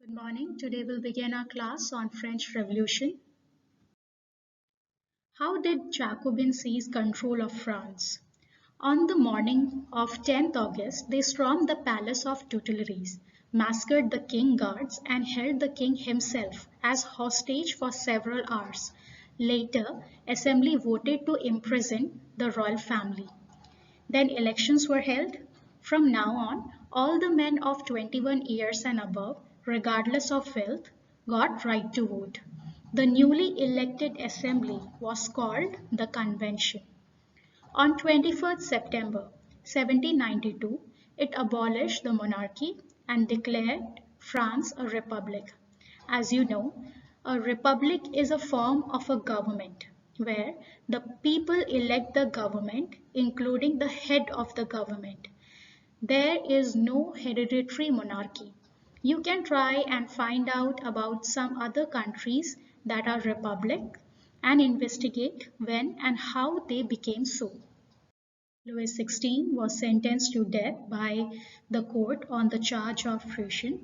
Good morning. Today we'll begin our class on French Revolution. How did Jacobins seize control of France? On the morning of 10th August, they stormed the palace of Tuileries, massacred the king guards, and held the king himself as hostage for several hours. Later, Assembly voted to imprison the royal family. Then elections were held. From now on, all the men of 21 years and above, regardless of wealth, got right to vote. The newly elected assembly was called the Convention. On 21st September 1792, it abolished the monarchy and declared France a republic. As you know, a republic is a form of a government where the people elect the government, including the head of the government. There is no hereditary monarchy. You can try and find out about some other countries that are republic and investigate when and how they became so. Louis XVI was sentenced to death by the court on the charge of treason.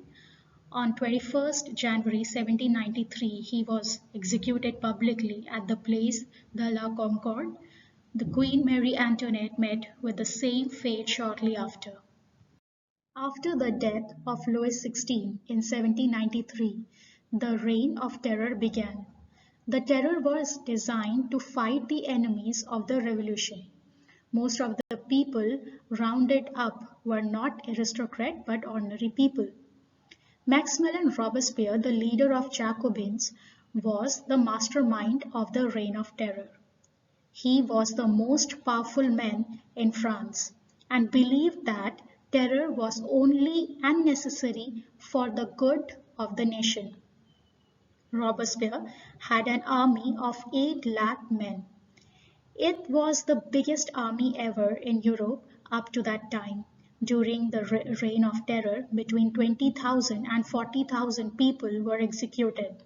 On 21st January 1793, he was executed publicly at the Place de la Concorde. The Queen Marie Antoinette met with the same fate shortly after. After the death of Louis XVI in 1793, the Reign of Terror began. The terror was designed to fight the enemies of the revolution. Most of the people rounded up were not aristocrats but ordinary people. Maximilien Robespierre, the leader of Jacobins, was the mastermind of the Reign of Terror. He was the most powerful man in France and believed that terror was only unnecessary for the good of the nation. Robespierre had an army of 8 lakh men. It was the biggest army ever in Europe up to that time. During the Reign of Terror, between 20,000 and 40,000 people were executed.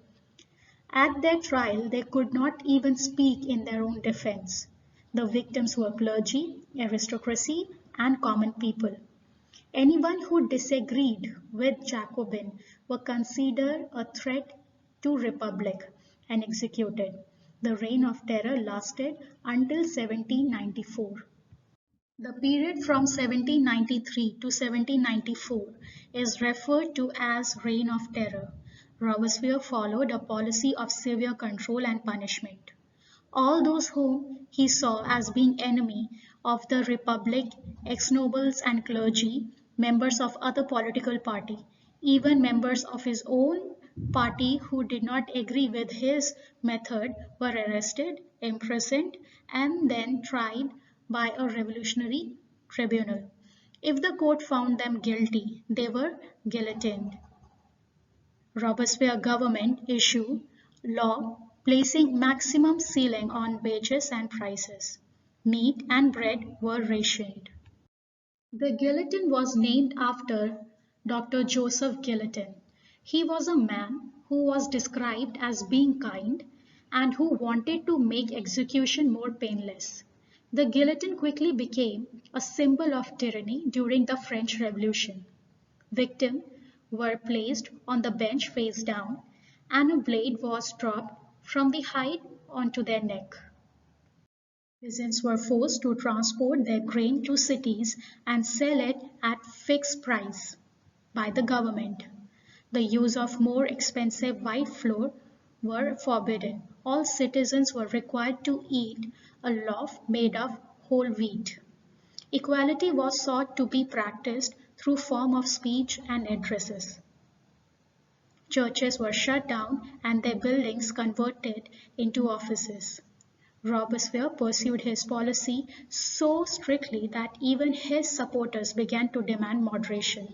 At their trial, they could not even speak in their own defense. The victims were clergy, aristocracy, and common people. Anyone who disagreed with Jacobin were considered a threat to republic and executed. The Reign of Terror lasted until 1794. The period from 1793 to 1794 is referred to as Reign of Terror. Robespierre followed a policy of severe control and punishment. All those whom he saw as being enemy of the republic, ex-nobles and clergy, members of other political party, even members of his own party who did not agree with his method were arrested, imprisoned, and then tried by a revolutionary tribunal. If the court found them guilty, they were guillotined. Robespierre government issued law placing maximum ceiling on wages and prices. Meat and bread were rationed. The guillotine was named after Dr. Joseph Guillotin. He was a man who was described as being kind and who wanted to make execution more painless. The guillotine quickly became a symbol of tyranny during the French Revolution. Victims were placed on the bench face down, and a blade was dropped from the height onto their neck. Peasants were forced to transport their grain to cities and sell it at fixed price by the government. The use of more expensive white flour were forbidden. All citizens were required to eat a loaf made of whole wheat. Equality was sought to be practiced through form of speech and addresses. Churches were shut down and their buildings converted into offices. Robespierre pursued his policy so strictly that even his supporters began to demand moderation.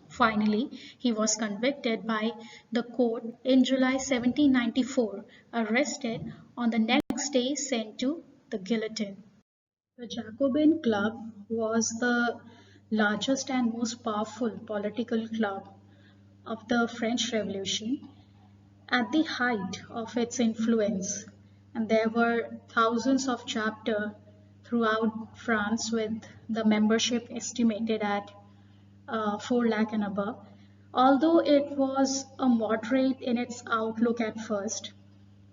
Finally, he was convicted by the court in July 1794, arrested on the next day sent to the guillotine. The Jacobin Club was the largest and most powerful political club of the French Revolution at the height of its influence, and there were thousands of chapters throughout France with the membership estimated at 4 lakh and above. Although it was a moderate in its outlook at first,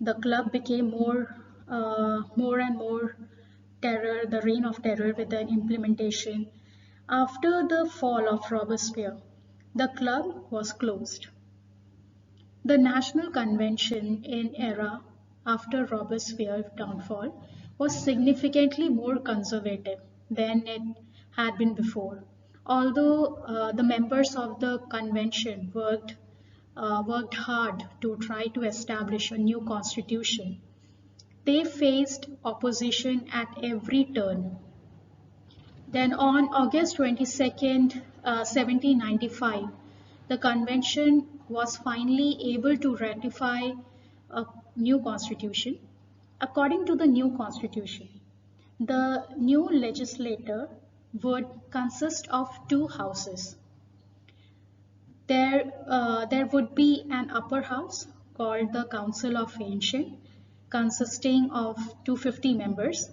the club became more and more terror, the reign of terror with the implementation. After the fall of Robespierre, the club was closed. The National Convention in era after Robespierre's downfall was significantly more conservative than it had been before. Although the members of the convention worked hard to try to establish a new constitution, they faced opposition at every turn. Then on August 22nd, 1795, the convention was finally able to ratify a new constitution. According to the new constitution, the new legislature would consist of two houses. There would be an upper house called the Council of Ancient, consisting of 250 members,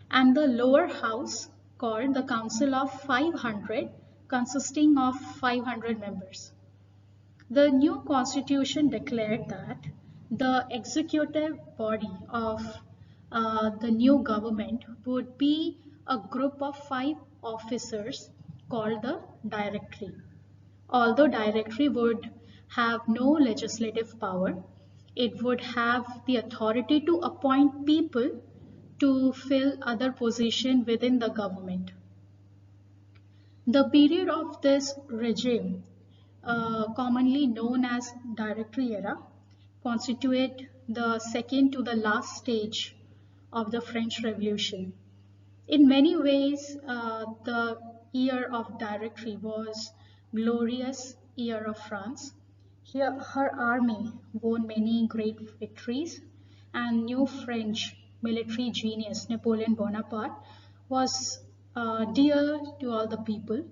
and the lower house called the Council of 500, consisting of 500 members. The new constitution declared that the executive body of the new government would be a group of five officers called the Directory. Although Directory would have no legislative power, it would have the authority to appoint people to fill other positions within the government. The period of this regime, commonly known as Directory era, constitute the second to the last stage of the French Revolution. In many ways, the year of Directory was glorious year of France. Here, her army won many great victories, and new French military genius Napoleon Bonaparte was dear to all the people.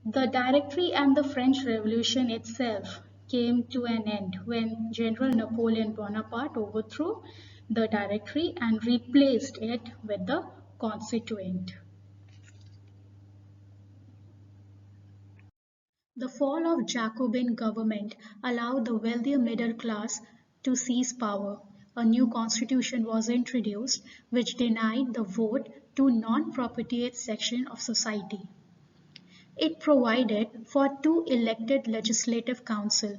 The Directory and the French Revolution itself came to an end when General Napoleon Bonaparte overthrew the Directory and replaced it with the Constituent. The fall of Jacobin government allowed the wealthier middle class to seize power. A new constitution was introduced which denied the vote to non-propitiate section of society. It provided for two elected legislative council,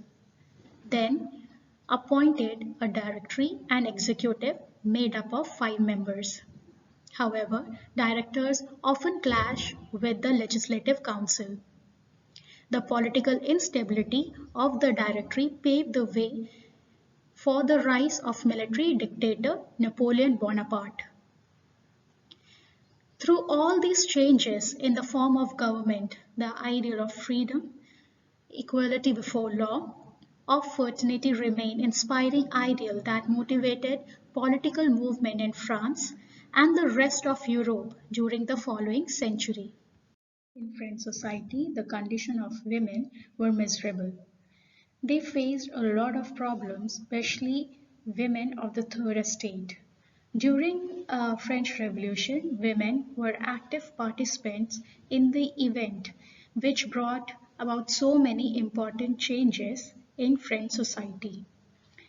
then appointed a directory and executive made up of 5 members. However, directors often clash with the legislative council. The political instability of the directory paved the way for the rise of military dictator Napoleon Bonaparte. Through all these changes in the form of government, the ideal of freedom, equality before law, of fraternity remained inspiring ideal that motivated political movement in France and the rest of Europe during the following century. In French society, the condition of women were miserable. They faced a lot of problems, especially women of the third estate. During French Revolution, women were active participants in the event which brought about so many important changes in French society.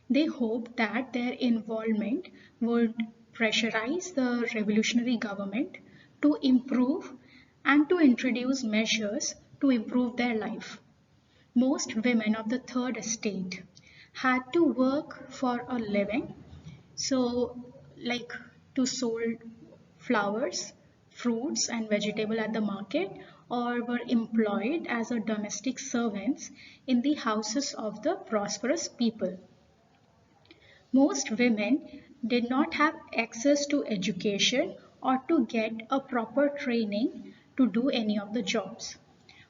They hoped that their involvement would pressurize the revolutionary government to improve and to introduce measures to improve their life. Most women of the third estate had to work for a living, so like to sold flowers, fruits and vegetable at the market, or were employed as a domestic servants in the houses of the prosperous people. Most women did not have access to education or to get a proper training to do any of the jobs.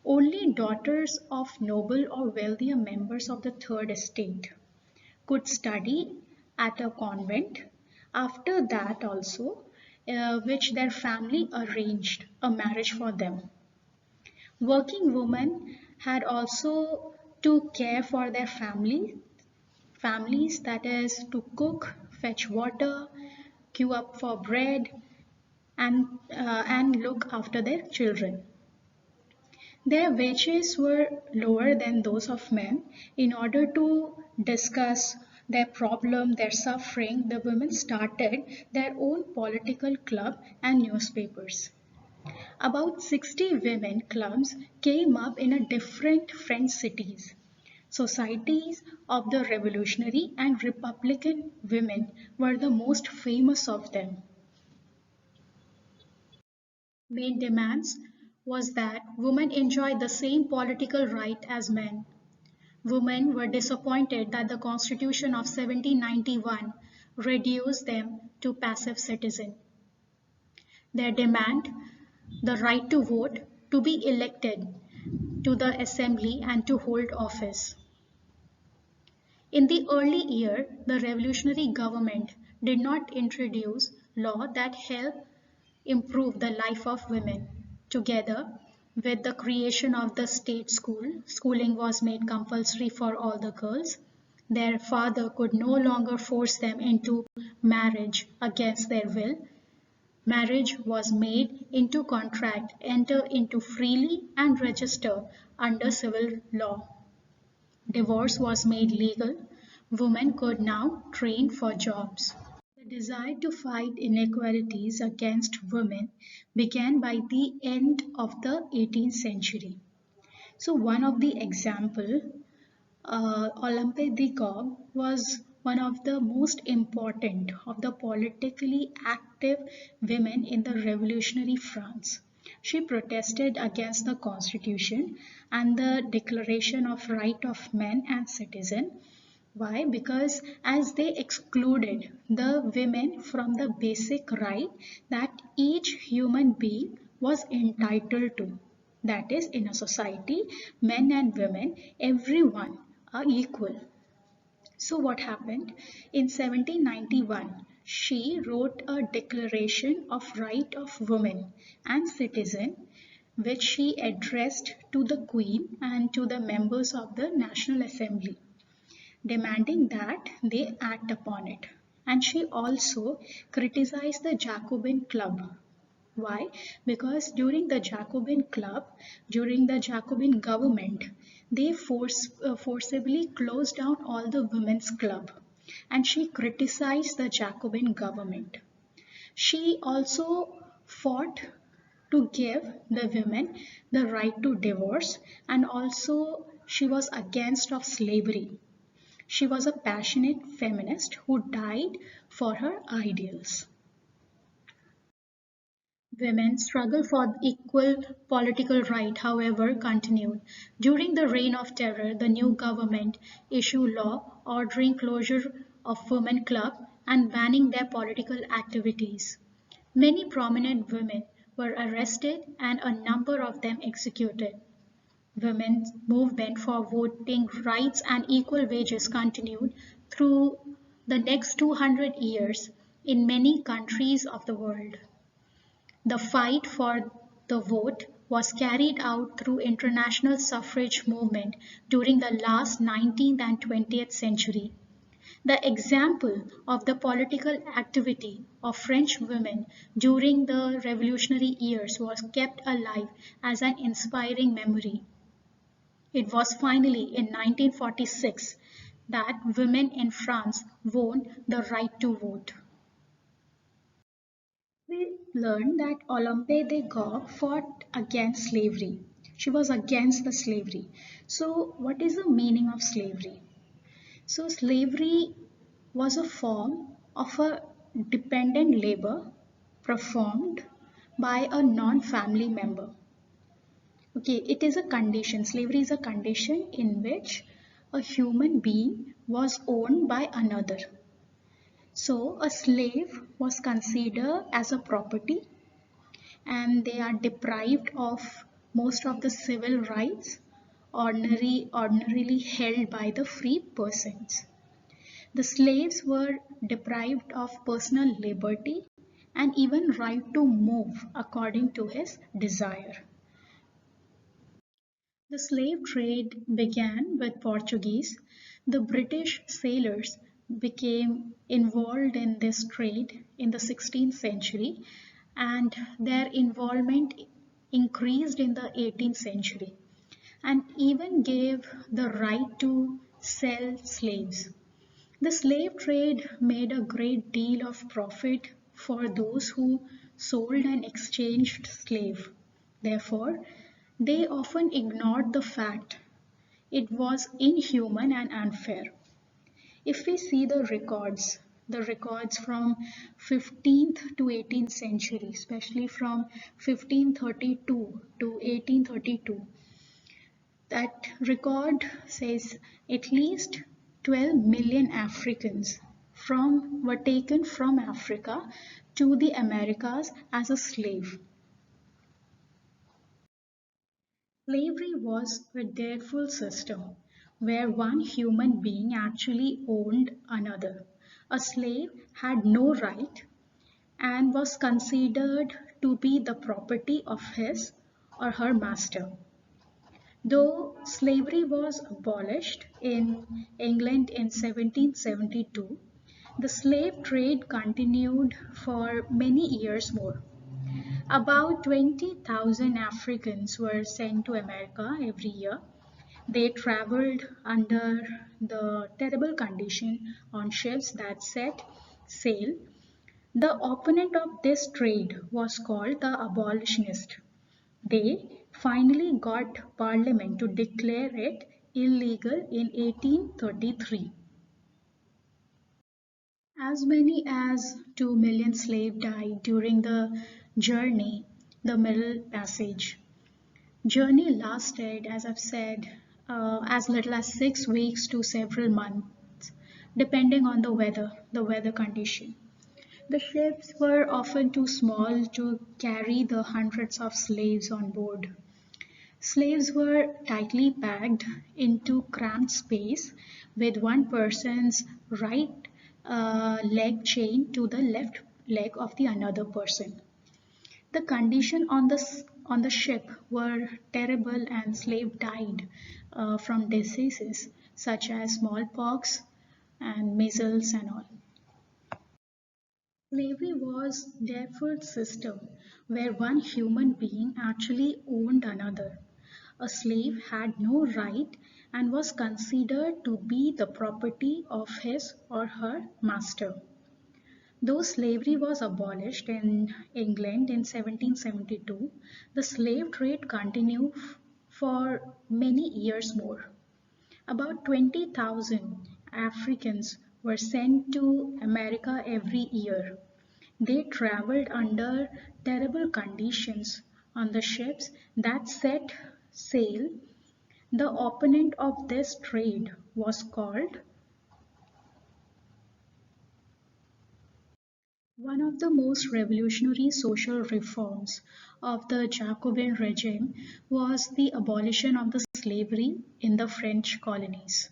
Only daughters of noble or wealthier members of the third estate could study at a convent. After that also, which their family arranged a marriage for them. Working women had also to care for their families, that is to cook, fetch water, queue up for bread, and look after their children. Their wages were lower than those of men. In order to discuss their problem, their suffering, the women started their own political club and newspapers. About 60 women clubs came up in different French cities. Societies of the revolutionary and republican women were the most famous of them. Main demands was that women enjoy the same political right as men. Women were disappointed that the Constitution of 1791 reduced them to passive citizens. Their demand, the right to vote, to be elected to the assembly and to hold office. In the early year, the revolutionary government did not introduce law that helped improve the life of women. Together with the creation of the state school, schooling was made compulsory for all the girls. Their father could no longer force them into marriage against their will. Marriage was made into contract, enter into freely and register under civil law. Divorce was made legal. Women could now train for jobs. The desire to fight inequalities against women began by the end of the 18th century. So one of the example, Olympe de Gaulle was one of the most important of the politically active women in the revolutionary France. She protested against the constitution and the declaration of right of men and citizen. Why? Because as they excluded the women from the basic right that each human being was entitled to. That is, in a society, men and women, everyone are equal. So what happened? In 1791, she wrote a declaration of right of women and citizen which she addressed to the Queen and to the members of the National Assembly, demanding that they act upon it. And she also criticized the Jacobin Club. Why? Because during the Jacobin Club, during the Jacobin government, they forcibly closed down all the women's club, and she criticized the Jacobin government. She also fought to give the women the right to divorce, and also she was against of slavery. She was a passionate feminist who died for her ideals. Women's struggle for equal political right, however, continued. During the Reign of Terror, the new government issued law ordering closure of women clubs and banning their political activities. Many prominent women were arrested and a number of them executed. Women's movement for voting rights and equal wages continued through the next 200 years in many countries of the world. The fight for the vote was carried out through international suffrage movement during the last 19th and 20th century. The example of the political activity of French women during the revolutionary years was kept alive as an inspiring memory. It was finally in 1946 that women in France won the right to vote. We learned that Olympe de Gaulle fought against slavery. She was against the slavery. So, what is the meaning of slavery? So, slavery was a form of a dependent labor performed by a non-family member. Okay, it is a condition. Slavery is a condition in which a human being was owned by another. So, a slave was considered as a property and they are deprived of most of the civil rights ordinarily held by the free persons. The slaves were deprived of personal liberty and even right to move according to his desire. The slave trade began with Portuguese. The British sailors became involved in this trade in the 16th century, and their involvement increased in the 18th century and even gave the right to sell slaves. The slave trade made a great deal of profit for those who sold and exchanged slave. Therefore, they often ignored the fact it was inhuman and unfair. If we see the records from 15th to 18th century, especially from 1532 to 1832, that record says at least 12 million Africans were taken from Africa to the Americas as a slave. Slavery was a dreadful system where one human being actually owned another. A slave had no right and was considered to be the property of his or her master. Though slavery was abolished in England in 1772, the slave trade continued for many years more. About 20,000 Africans were sent to America every year. They traveled under the terrible condition on ships that set sail. The opponent of this trade was called the abolitionist. They finally got Parliament to declare it illegal in 1833. As many as 2 million slaves died during the journey, the Middle Passage. Journey lasted, as I've said, as little as 6 weeks to several months, depending on the weather condition. The ships were often too small to carry the hundreds of slaves on board. Slaves were tightly packed into cramped space with one person's right leg chained to the left leg of the another person. The condition on the ship were terrible and slaves died from diseases such as smallpox and measles and all. Slavery was therefore a system where one human being actually owned another. A slave had no right and was considered to be the property of his or her master. Though slavery was abolished in England in 1772, the slave trade continued for many years more. About 20,000 Africans were sent to America every year. They traveled under terrible conditions on the ships that set sail. The opponent of this trade was called one of the most revolutionary social reforms of the Jacobin regime was the abolition of the slavery in the French colonies.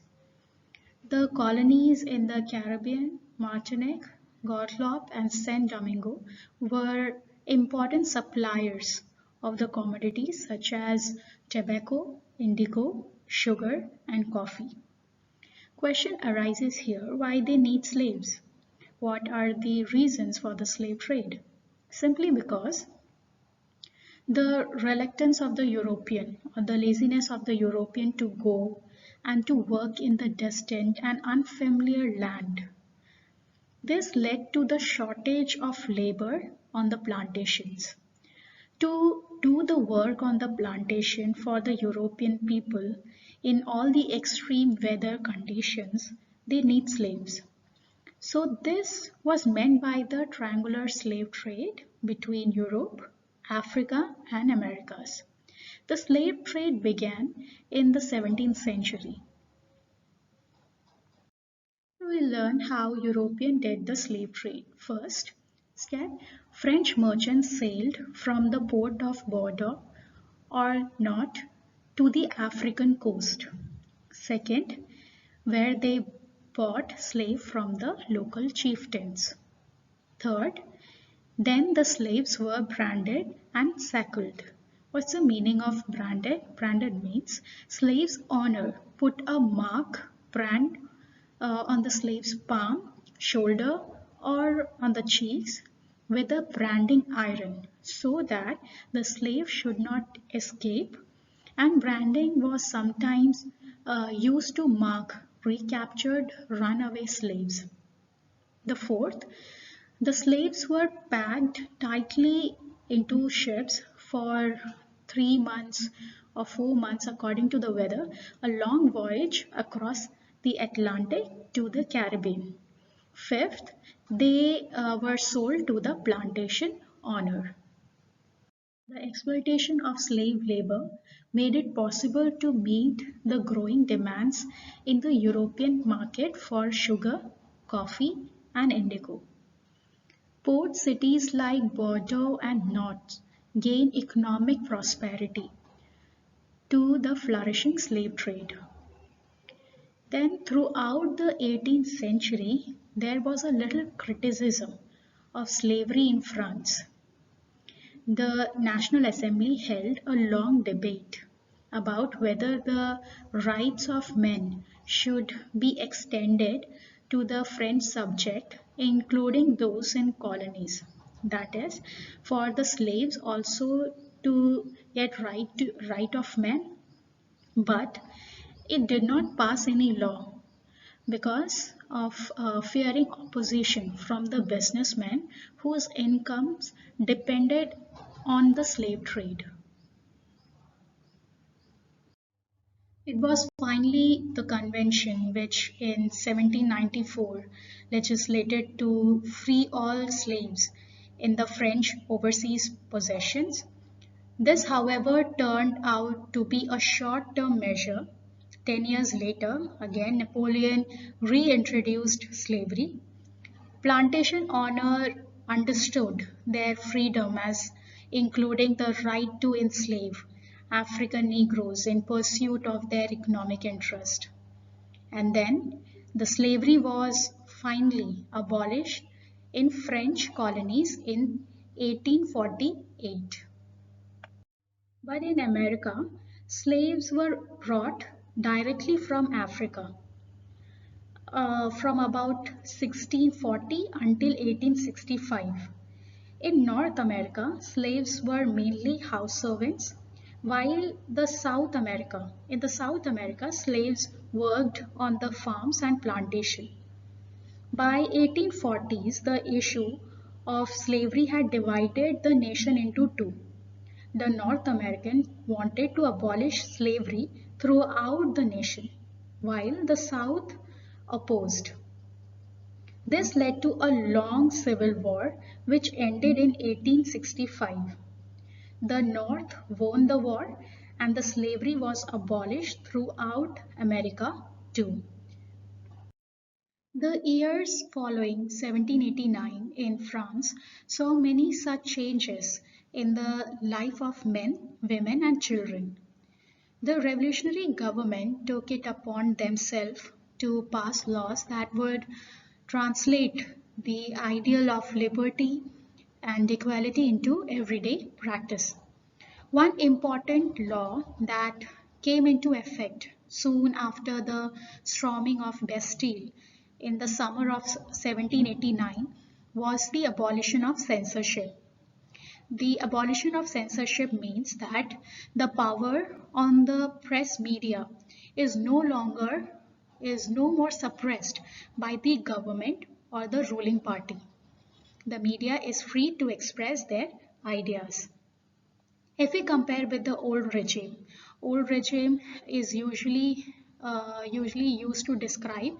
The colonies in the Caribbean, Martinique, Guadeloupe, and Saint Domingo were important suppliers of the commodities such as tobacco, indigo, sugar, and coffee. Question arises here why they need slaves? What are the reasons for the slave trade? Simply because the reluctance of the European or the laziness of the European to go and to work in the distant and unfamiliar land. This led to the shortage of labor on the plantations. To do the work on the plantation for the European people in all the extreme weather conditions, they need slaves. So this was meant by the triangular slave trade between Europe, Africa, and Americas. The slave trade began in the 17th century. We learn how European did the slave trade. First step, French merchants sailed from the port of Bordeaux or not to the African coast. Second, where they bought slaves from the local chieftains. Third, then the slaves were branded and shackled. What's the meaning of branded? Branded means slave's owner put a mark, brand on the slave's palm, shoulder, or on the cheeks. with a branding iron so that the slave should not escape, and branding was sometimes used to mark recaptured runaway slaves. The fourth, the slaves were packed tightly into ships for 3 months or 4 months, according to the weather, a long voyage across the Atlantic to the Caribbean. Fifth, they were sold to the plantation owner. The exploitation of slave labor made it possible to meet the growing demands in the European market for sugar, coffee, and indigo. Port cities like Bordeaux and Nantes gained economic prosperity to the flourishing slave trade. Then, throughout the 18th century, there was a little criticism of slavery in France. The National Assembly held a long debate about whether the rights of men should be extended to the French subject, including those in colonies. That is, for the slaves also to get right of men, but it did not pass any law because of fearing opposition from the businessmen whose incomes depended on the slave trade. It was finally the convention which in 1794 legislated to free all slaves in the French overseas possessions. This, however, turned out to be a short term measure. 10 years later, again, Napoleon reintroduced slavery. Plantation owner understood their freedom as including the right to enslave African Negroes in pursuit of their economic interest. And then the slavery was finally abolished in French colonies in 1848. But in America, slaves were brought directly from Africa from about 1640 until 1865. In North America, slaves were mainly house servants, while in the South America, slaves worked on the farms and plantation. By 1840s, the issue of slavery had divided the nation into two. The North Americans wanted to abolish slavery throughout the nation, while the South opposed. This led to a long civil war which ended in 1865. The North won the war and the slavery was abolished throughout America too. The years following 1789 in France saw many such changes in the life of men, women, and children. The revolutionary government took it upon themselves to pass laws that would translate the ideal of liberty and equality into everyday practice. One important law that came into effect soon after the storming of Bastille in the summer of 1789 was the abolition of censorship. The abolition of censorship means that the power on the press media is no more suppressed by the government or the ruling party. The media is free to express their ideas. If we compare with the old regime is usually used to describe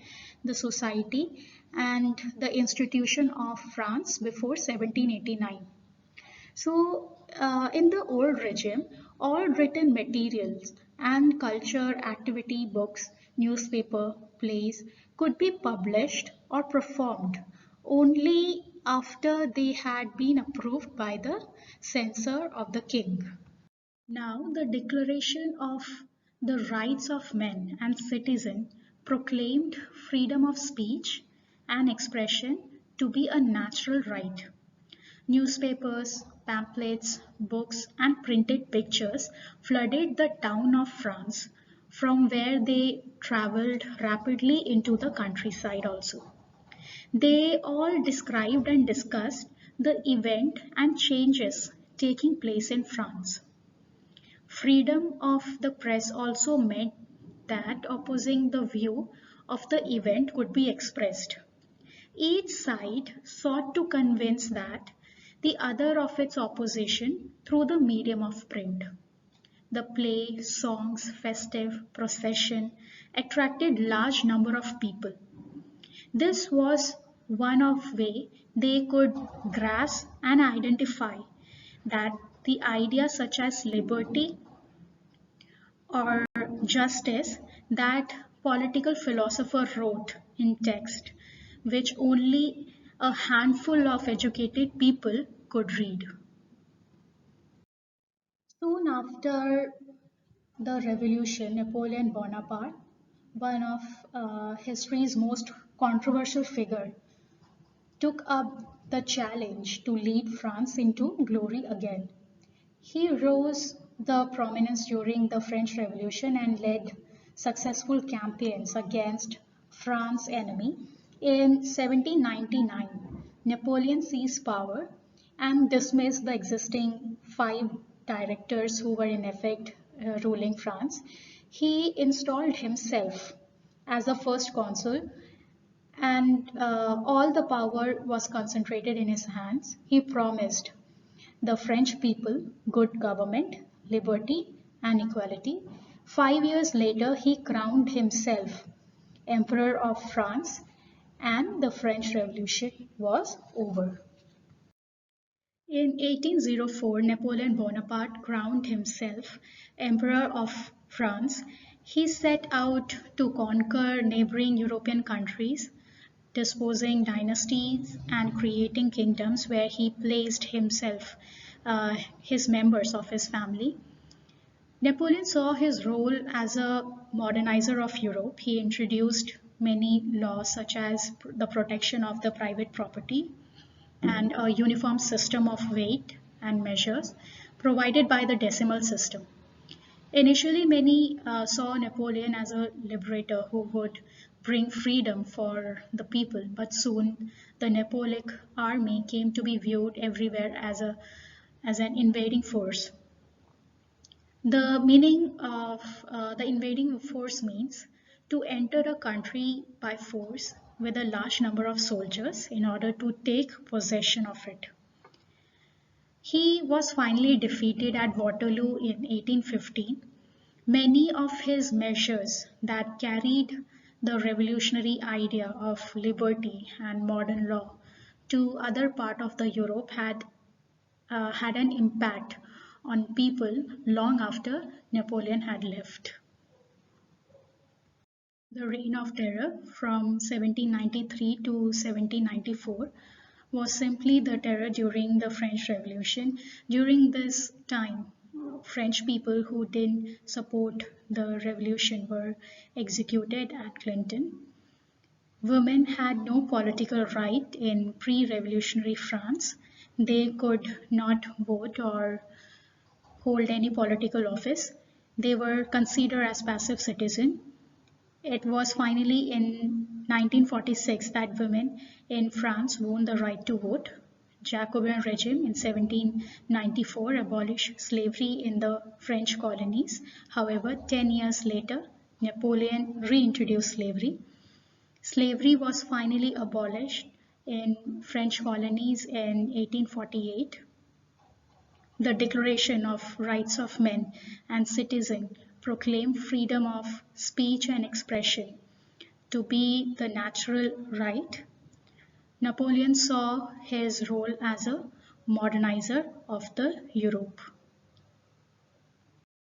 the society and the institution of France before 1789. So, in the old regime, all written materials and culture, activity, books, newspaper, plays could be published or performed only after they had been approved by the censor of the king. Now, the Declaration of the Rights of Men and Citizen proclaimed freedom of speech and expression to be a natural right. Newspapers, pamphlets, books, and printed pictures flooded the town of France, from where they traveled rapidly into the countryside also. They all described and discussed the event and changes taking place in France. Freedom of the press also meant that opposing the view of the event could be expressed. Each side sought to convince that the other of its opposition through the medium of print. The play, songs, festive, procession attracted large number of people. This was one of way they could grasp and identify that the ideas such as liberty or justice that political philosopher wrote in text, which only a handful of educated people could read. Soon after the revolution, Napoleon Bonaparte, one of history's most controversial figure, took up the challenge to lead France into glory again. He rose the prominence during the French Revolution and led successful campaigns against France's enemy. In 1799, Napoleon seized power and dismissed the existing five directors who were in effect ruling France. He installed himself as the first consul and all the power was concentrated in his hands. He promised the French people good government, liberty, and equality. 5 years later, he crowned himself Emperor of France, and the French Revolution was over. In 1804, Napoleon Bonaparte crowned himself Emperor of France. He set out to conquer neighboring European countries, disposing dynasties and creating kingdoms where he placed himself, his members of his family. Napoleon saw his role as a modernizer of Europe. He introduced many laws such as the protection of the private property and a uniform system of weight and measures provided by the decimal system. Initially, many saw Napoleon as a liberator who would bring freedom for the people, but soon the Napoleonic army came to be viewed everywhere as an invading force. The meaning of the invading force means to enter a country by force with a large number of soldiers in order to take possession of it. He was finally defeated at Waterloo in 1815. Many of his measures that carried the revolutionary idea of liberty and modern law to other part of the Europe had an impact on people long after Napoleon had left. The Reign of Terror from 1793 to 1794 was simply the terror during the French Revolution. During this time, French people who didn't support the revolution were executed at Clinton. Women had no political right in pre-revolutionary France. They could not vote or hold any political office. They were considered as passive citizens. It was finally in 1946 that women in France won the right to vote. Jacobin regime in 1794 abolished slavery in the French colonies. However, 10 years later, Napoleon reintroduced slavery. Slavery was finally abolished in French colonies in 1848. The Declaration of Rights of Men and Citizens proclaimed freedom of speech and expression to be the natural right. Napoleon saw his role as a modernizer of the Europe.